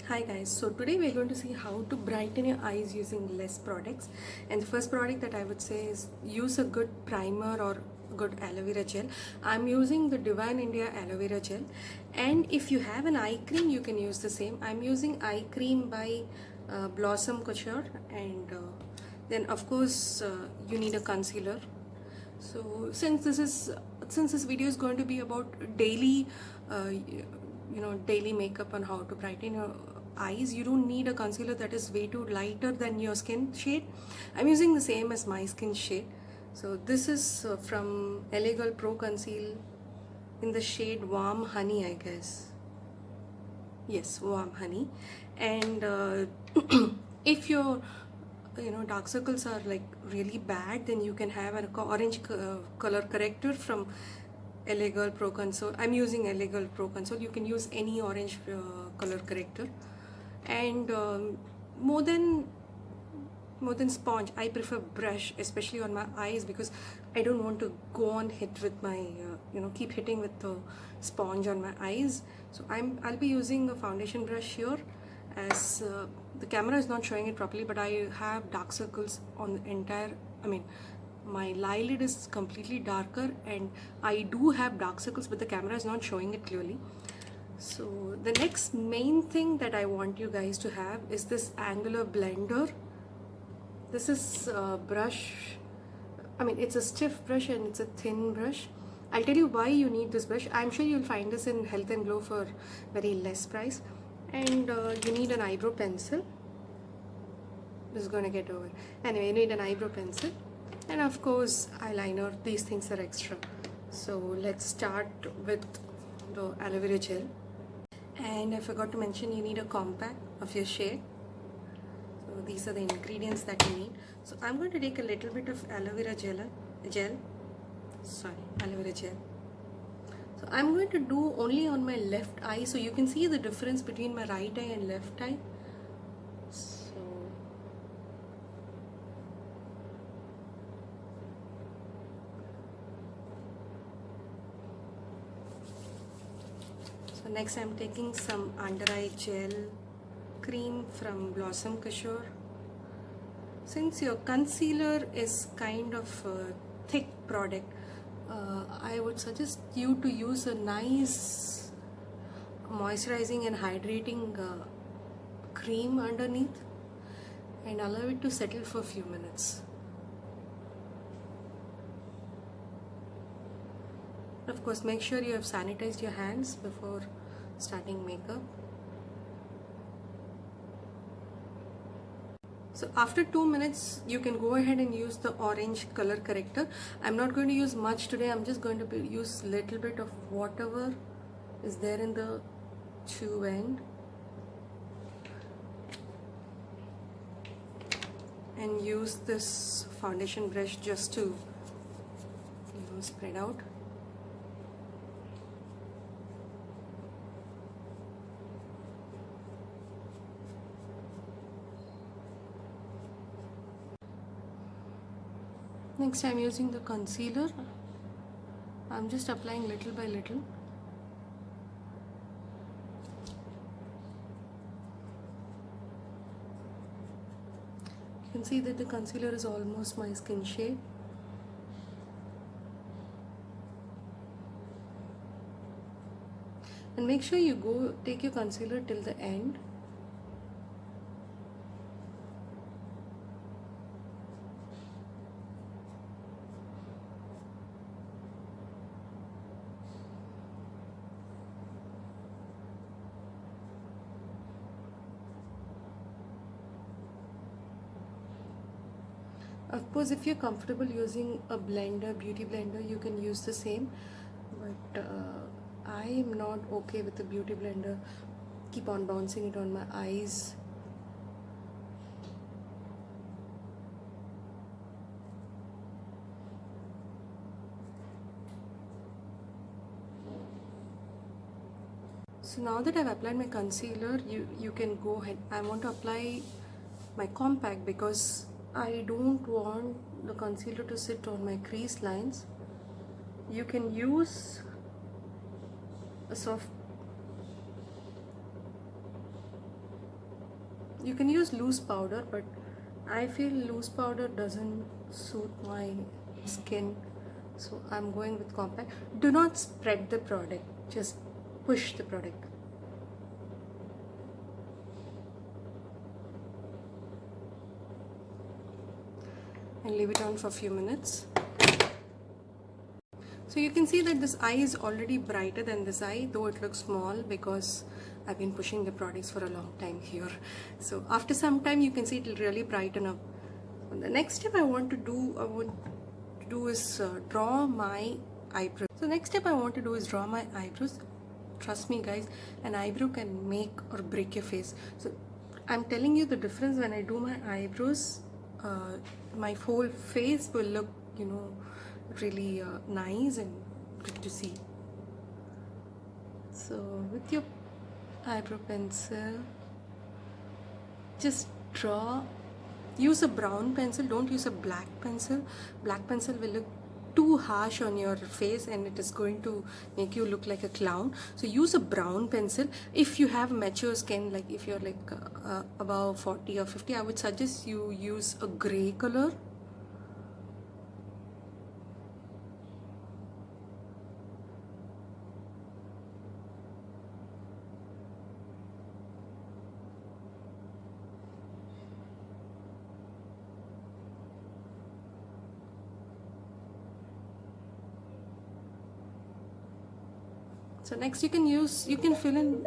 Hi guys, so today we're going to see how to brighten your eyes using less products. And the first product that I would say is use a good primer or good aloe vera gel. I'm using the Divine India aloe vera gel, and if you have an eye cream you can use the same. I'm using eye cream by Blossom Couture, and then of course you need a concealer. So since this video is going to be about daily daily makeup and how to brighten your eyes, you don't need a concealer that is way too lighter than your skin shade. I'm using the same as my skin shade. So this is from LA Girl Pro Conceal in the shade Warm Honey, I guess. Yes, Warm Honey. And if your dark circles are like really bad, then you can have an orange color corrector from LA Girl Pro Console. I'm using LA Girl Pro Console. You can use any orange color corrector. And more than sponge, I prefer brush, especially on my eyes, because I don't want to go on hit with my keep hitting with the sponge on my eyes. So I'll be using a foundation brush here, as the camera is not showing it properly, but I have dark circles on the entire, my eyelid is completely darker and I do have dark circles, but the camera is not showing it clearly. So the next main thing that I want you guys to have is this angular blender. This is a brush, it's a stiff brush and it's a thin brush. I'll tell you why you need this brush. I'm sure you'll find this in Health and Glow for very less price. And you need an eyebrow pencil. This is going to get over. Anyway, you need an eyebrow pencil. And of course, eyeliner. These things are extra. So let's start with the aloe vera gel. And I forgot to mention, you need a compact of your shade. So these are the ingredients that you need. So I'm going to take a little bit of aloe vera gel. So I'm going to do only on my left eye, so you can see the difference between my right eye and left eye. So next I'm taking some under eye gel cream from Blossom Couture. Since your concealer is kind of a thick product, I would suggest you to use a nice moisturizing and hydrating cream underneath and allow it to settle for a few minutes. Of course, make sure you have sanitized your hands before starting makeup. So after 2 minutes, you can go ahead and use the orange color corrector. I'm not going to use much today. I'm just going to use little bit of whatever is there in the chew end. And use this foundation brush just to spread out. Next, I'm using the concealer. I'm just applying little by little. You can see that the concealer is almost my skin shade. And make sure you take your concealer till the end. Of course, if you're comfortable using a blender, beauty blender, you can use the same. But I am not okay with the beauty blender. Keep on bouncing it on my eyes. So now that I've applied my concealer, you can go ahead. I want to apply my compact because I don't want the concealer to sit on my crease lines. You can use a soft You can use loose powder, but I feel loose powder doesn't suit my skin, so I'm going with compact. Do not spread the product, just push the product. And leave it on for a few minutes. So you can see that this eye is already brighter than this eye, though it looks small because I've been pushing the products for a long time here. So after some time you can see it will really brighten up. So the next step I want to do is draw my eyebrows. So next step I want to do is draw my eyebrows. Trust me guys, an eyebrow can make or break your face. So I'm telling you the difference. When I do my eyebrows, my whole face will look, really nice and good to see. So with your eyebrow pencil, just draw. Use a brown pencil, don't use a black pencil. Black pencil will look too harsh on your face and it is going to make you look like a clown. So use a brown pencil. If you have mature skin, like if you're like above 40 or 50, I would suggest you use a gray color. So next you can fill in.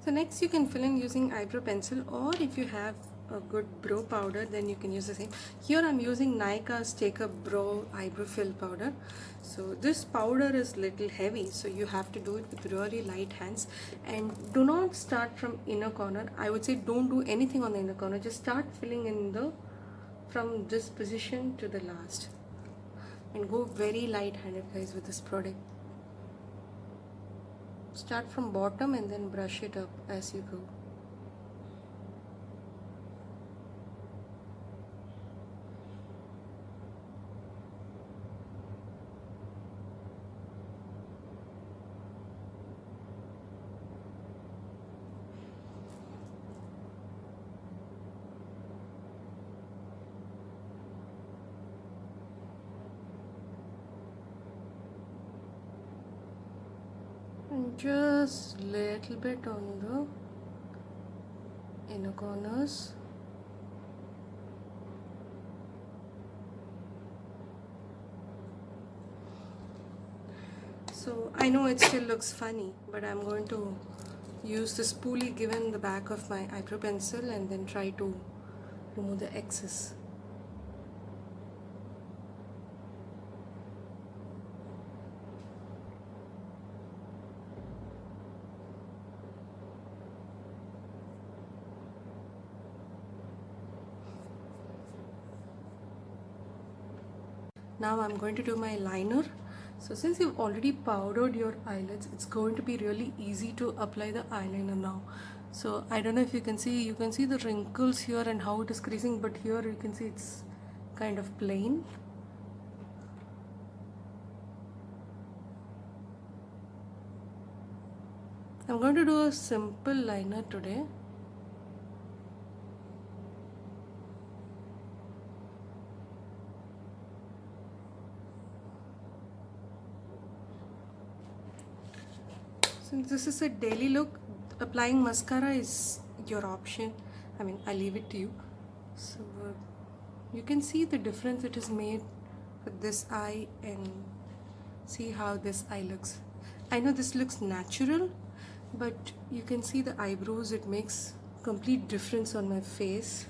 So next you can fill in using eyebrow pencil, or if you have a good brow powder, then you can use the same. Here I'm using Nykaa's Take Up Brow Eyebrow Fill Powder. So this powder is little heavy, so you have to do it with really light hands. And do not start from inner corner. I would say don't do anything on the inner corner. Just start filling in from this position to the last. And go very light handed guys with this product. Start from bottom and then brush it up as you go. And just little bit on the inner corners. So I know it still looks funny, but I'm going to use the spoolie given the back of my eyebrow pencil and then try to remove the excess. Now I'm going to do my liner. So since you've already powdered your eyelids, it's going to be really easy to apply the eyeliner now. So I don't know if you can see the wrinkles here and how it is creasing, but here you can see it's kind of plain. I'm going to do a simple liner today. Since this is a daily look, applying mascara is your option. I mean, I leave it to you. So you can see the difference it is made with this eye and see how this eye looks. I know this looks natural, but you can see the eyebrows, it makes complete difference on my face.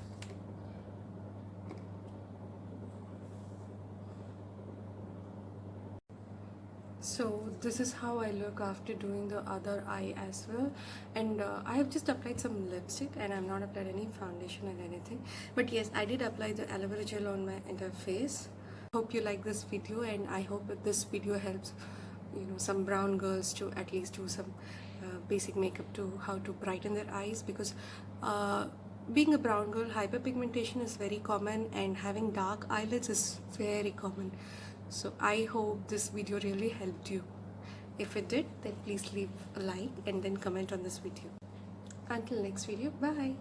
So this is how I look after doing the other eye as well. And I have just applied some lipstick and I have not applied any foundation or anything. But yes, I did apply the aloe vera gel on my entire face. Hope you like this video, and I hope that this video helps some brown girls to at least do some basic makeup to how to brighten their eyes, because being a brown girl, hyperpigmentation is very common and having dark eyelids is very common. So I hope this video really helped you. If it did, then please leave a like and then comment on this video. Until next video, bye.